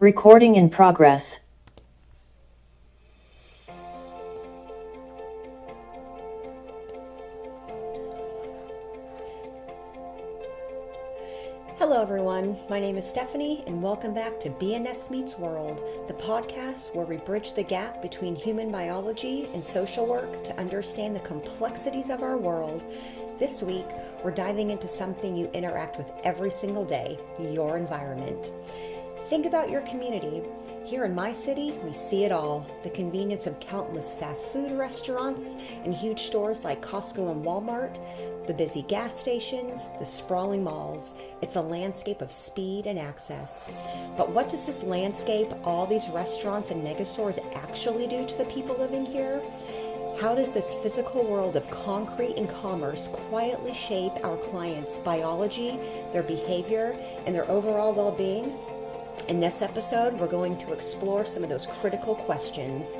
Recording in progress. Hello everyone, my name is Stephanie and welcome back to BNS Meets World, the podcast where we bridge the gap between human biology and social work to understand the complexities of our world. This week, we're diving into something you interact with every single day, your environment. Think about your community. Here in my city, we see it all. The convenience of countless fast food restaurants and huge stores like Costco and Walmart, the busy gas stations, the sprawling malls. It's a landscape of speed and access. But what does this landscape, all these restaurants and megastores actually do to the people living here? How does this physical world of concrete and commerce quietly shape our clients' biology, their behavior, and their overall well-being? In this episode, we're going to explore some of those critical questions.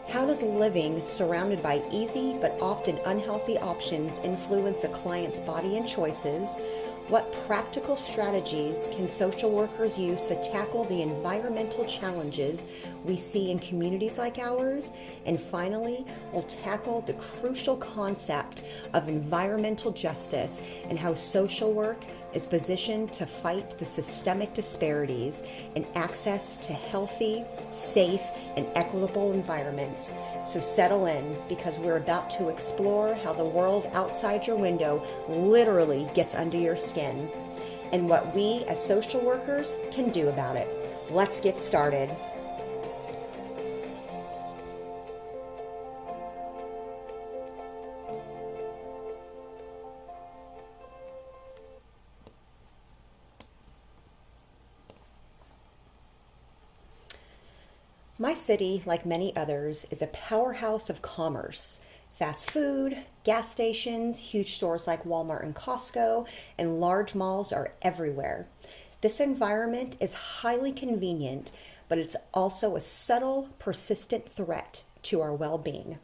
How does living surrounded by easy but often unhealthy options influence a client's body and choices? What practical strategies can social workers use to tackle the environmental challenges we see in communities like ours? And finally, we'll tackle the crucial concept of environmental justice and how social work is positioned to fight the systemic disparities in access to healthy, safe, and equitable environments. So settle in, because we're about to explore how the world outside your window literally gets under your skin and what we as social workers can do about it. Let's get started. My city, like many others, is a powerhouse of commerce. Fast food, gas stations, huge stores like Walmart and Costco, and large malls are everywhere. This environment is highly convenient, but it's also a subtle, persistent threat to our well-being.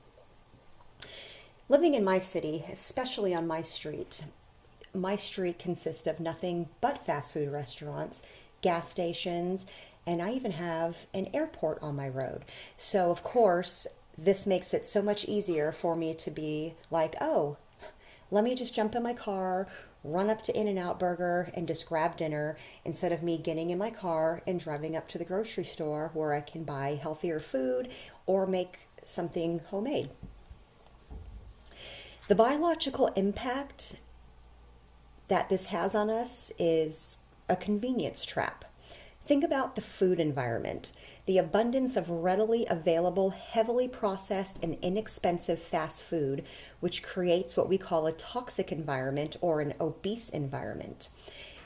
Living in my city, especially on my street consists of nothing but fast food restaurants, gas stations, and I even have an airport on my road. So, of course, this makes it so much easier for me to be like, oh, let me just jump in my car, run up to In-N-Out Burger, and just grab dinner instead of me getting in my car and driving up to the grocery store where I can buy healthier food or make something homemade. The biological impact that this has on us is a convenience trap. Think about the food environment, the abundance of readily available, heavily processed and inexpensive fast food, which creates what we call a toxic environment or an obese environment.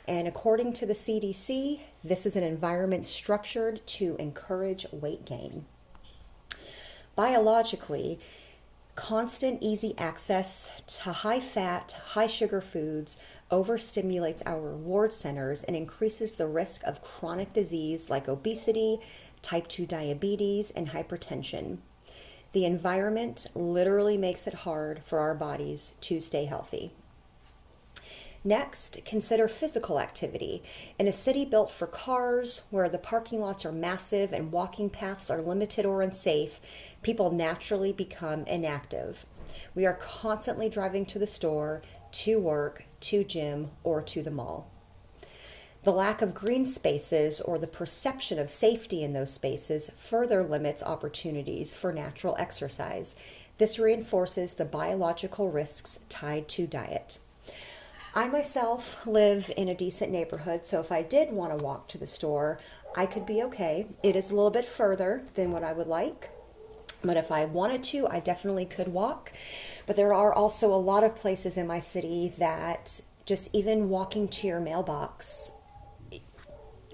And according to the CDC, this is an environment structured to encourage weight gain. Biologically, constant easy access to high-fat, high-sugar foods overstimulates our reward centers and increases the risk of chronic disease like obesity, type 2 diabetes, and hypertension. The environment literally makes it hard for our bodies to stay healthy. Next, consider physical activity. In a city built for cars, where the parking lots are massive and walking paths are limited or unsafe, people naturally become inactive. We are constantly driving to the store, to work, to gym, or to the mall. The lack of green spaces or the perception of safety in those spaces further limits opportunities for natural exercise. This reinforces the biological risks tied to diet. I myself live in a decent neighborhood, so if I did want to walk to the store, I could be okay. It is a little bit further than what I would like, but if I wanted to, I definitely could walk. But there are also a lot of places in my city that just even walking to your mailbox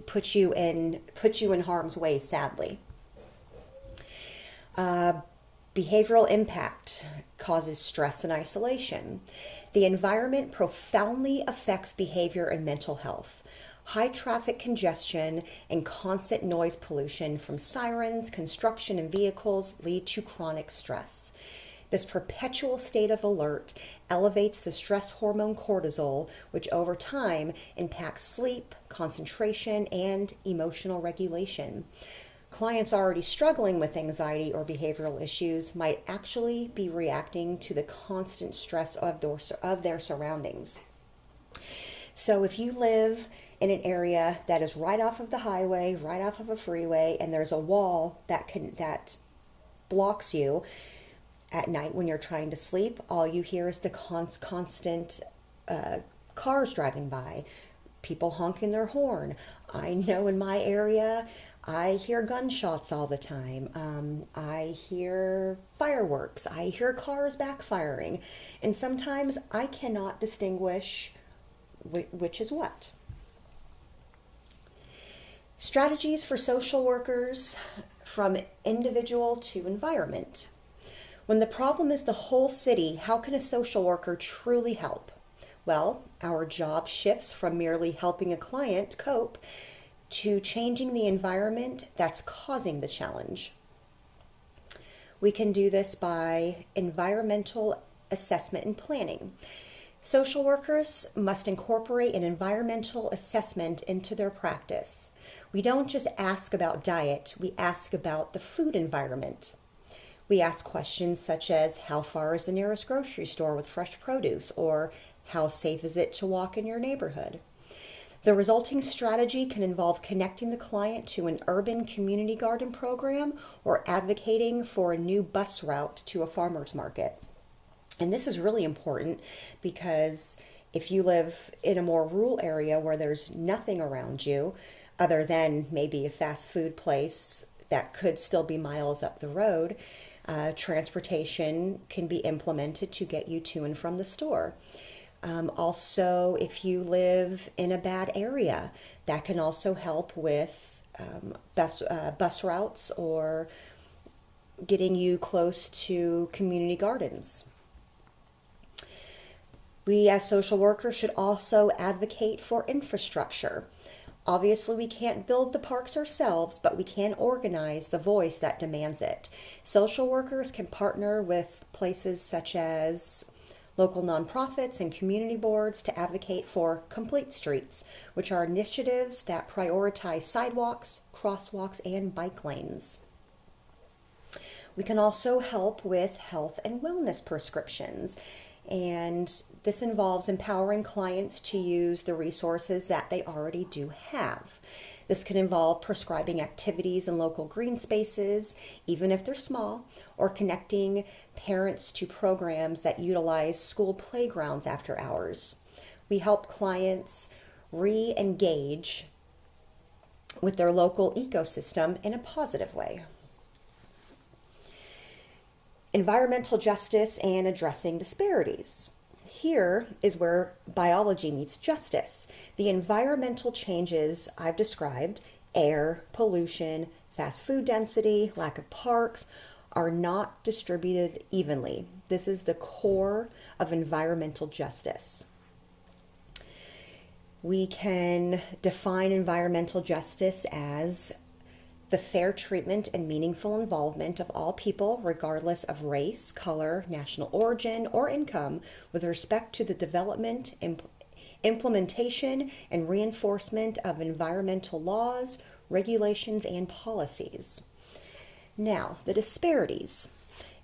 puts you in harm's way, sadly. Behavioral impact causes stress and isolation. The environment profoundly affects behavior and mental health. High traffic congestion and constant noise pollution from sirens, construction, and vehicles lead to chronic stress. This perpetual state of alert elevates the stress hormone cortisol, which over time impacts sleep, concentration, and emotional regulation. Clients already struggling with anxiety or behavioral issues might actually be reacting to the constant stress of their surroundings. So if you live in an area that is right off of the highway, right off of a freeway, and there's a wall that blocks you at night when you're trying to sleep, all you hear is the constant cars driving by, people honking their horn. I know in my area, I hear gunshots all the time. I hear fireworks. I hear cars backfiring. And sometimes I cannot distinguish which is what. Strategies for social workers from individual to environment. When the problem is the whole city, how can a social worker truly help? Well, our job shifts from merely helping a client cope to changing the environment that's causing the challenge. We can do this by environmental assessment and planning. Social workers must incorporate an environmental assessment into their practice. We don't just ask about diet, we ask about the food environment. We ask questions such as, how far is the nearest grocery store with fresh produce, or how safe is it to walk in your neighborhood? The resulting strategy can involve connecting the client to an urban community garden program or advocating for a new bus route to a farmer's market. And this is really important because if you live in a more rural area where there's nothing around you other than maybe a fast food place that could still be miles up the road, transportation can be implemented to get you to and from the store. Also, if you live in a bad area, that can also help with bus routes or getting you close to community gardens. We as social workers should also advocate for infrastructure. Obviously, we can't build the parks ourselves, but we can organize the voice that demands it. Social workers can partner with places such as local nonprofits and community boards to advocate for complete streets, which are initiatives that prioritize sidewalks, crosswalks, and bike lanes. We can also help with health and wellness prescriptions, and this involves empowering clients to use the resources that they already do have. This can involve prescribing activities in local green spaces, even if they're small, or connecting parents to programs that utilize school playgrounds after hours. We help clients re-engage with their local ecosystem in a positive way. Environmental justice and addressing disparities. Here is where biology meets justice. The environmental changes I've described, air, pollution, fast food density, lack of parks, are not distributed evenly. This is the core of environmental justice. We can define environmental justice as the fair treatment and meaningful involvement of all people, regardless of race, color, national origin, or income, with respect to the development, implementation, and reinforcement of environmental laws, regulations, and policies. Now, the disparities.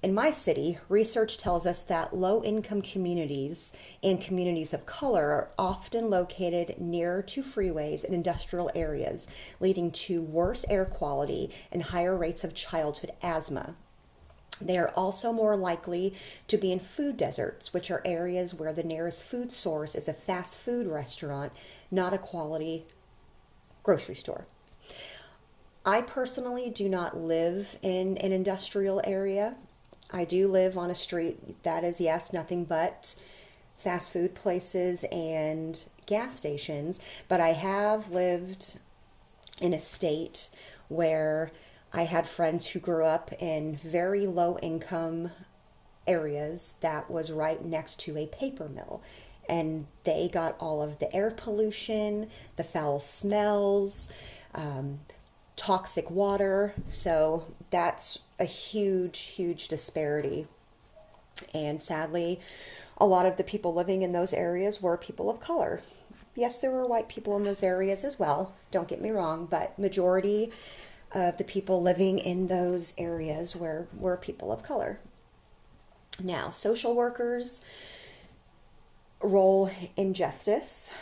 In my city, research tells us that low-income communities and communities of color are often located nearer to freeways and industrial areas, leading to worse air quality and higher rates of childhood asthma. They are also more likely to be in food deserts, which are areas where the nearest food source is a fast food restaurant, not a quality grocery store. I personally do not live in an industrial area. I do live on a street that is, yes, nothing but fast food places and gas stations, but I have lived in a state where I had friends who grew up in very low income areas that was right next to a paper mill, and they got all of the air pollution, the foul smells, toxic water. So that's a huge, huge disparity. And sadly, a lot of the people living in those areas were people of color. Yes, there were white people in those areas as well, don't get me wrong, but majority of the people living in those areas were people of color. Now, social workers' role in justice.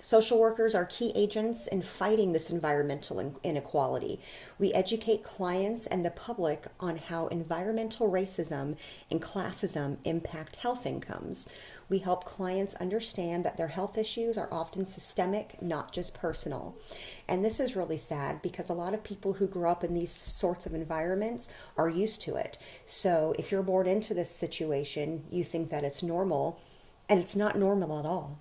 Social workers are key agents in fighting this environmental inequality. We educate clients and the public on how environmental racism and classism impact health incomes. We help clients understand that their health issues are often systemic, not just personal. And this is really sad because a lot of people who grew up in these sorts of environments are used to it. So if you're born into this situation, you think that it's normal, and it's not normal at all.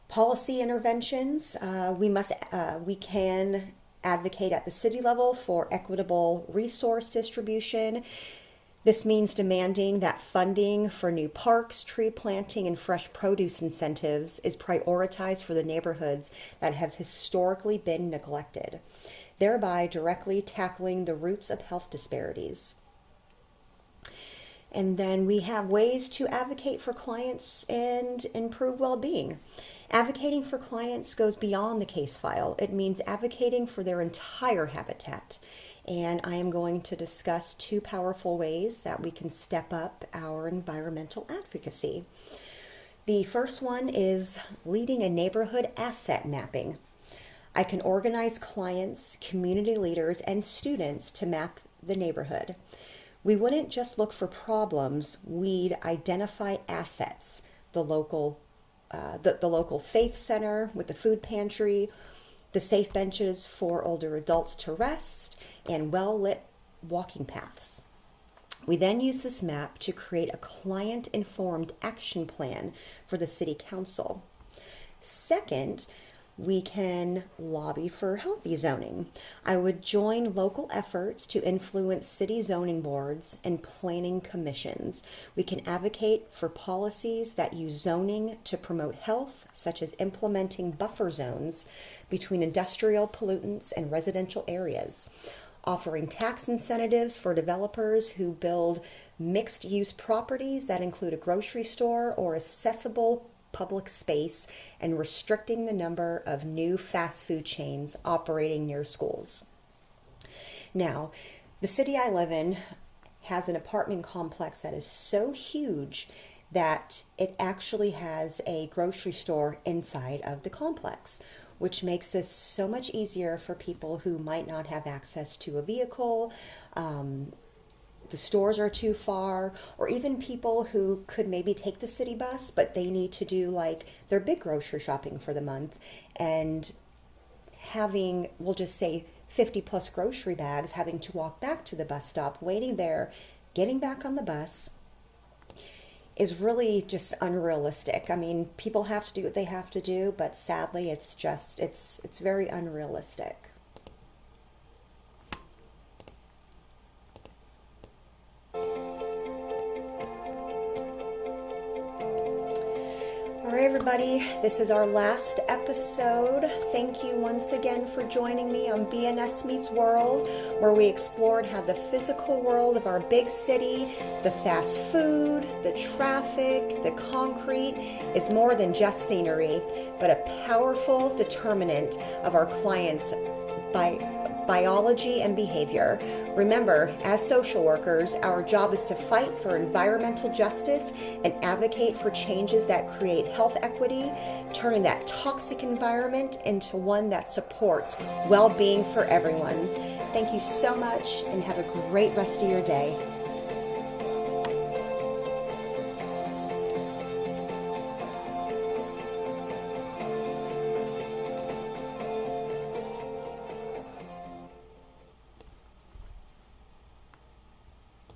Policy interventions, we can advocate at the city level for equitable resource distribution. This means demanding that funding for new parks, tree planting, and fresh produce incentives is prioritized for the neighborhoods that have historically been neglected, thereby directly tackling the roots of health disparities. And then we have ways to advocate for clients and improve well-being. Advocating for clients goes beyond the case file. It means advocating for their entire habitat. And I am going to discuss 2 powerful ways that we can step up our environmental advocacy. The first one is leading a neighborhood asset mapping. I can organize clients, community leaders, and students to map the neighborhood. We wouldn't just look for problems, we'd identify assets, the local faith center with the food pantry, the safe benches for older adults to rest, and well-lit walking paths. We then use this map to create a client-informed action plan for the city council. Second, we can lobby for healthy zoning. I would join local efforts to influence city zoning boards and planning commissions. We can advocate for policies that use zoning to promote health, such as implementing buffer zones between industrial pollutants and residential areas, offering tax incentives for developers who build mixed-use properties that include a grocery store or accessible public space, and restricting the number of new fast food chains operating near schools. Now, the city I live in has an apartment complex that is so huge that it actually has a grocery store inside of the complex, which makes this so much easier for people who might not have access to a vehicle, the stores are too far, or even people who could maybe take the city bus, but they need to do like their big grocery shopping for the month, and having, we'll just say 50 plus grocery bags, having to walk back to the bus stop, waiting there, getting back on the bus is really just unrealistic. I mean, people have to do what they have to do, but sadly it's very unrealistic. All right, everybody, this is our last episode. Thank you once again for joining me on BNS Meets World, where we explored how the physical world of our big city, the fast food, the traffic, the concrete, is more than just scenery, but a powerful determinant of our clients' biology and behavior. Remember, as social workers, our job is to fight for environmental justice and advocate for changes that create health equity, turning that toxic environment into one that supports well-being for everyone. Thank you so much and have a great rest of your day.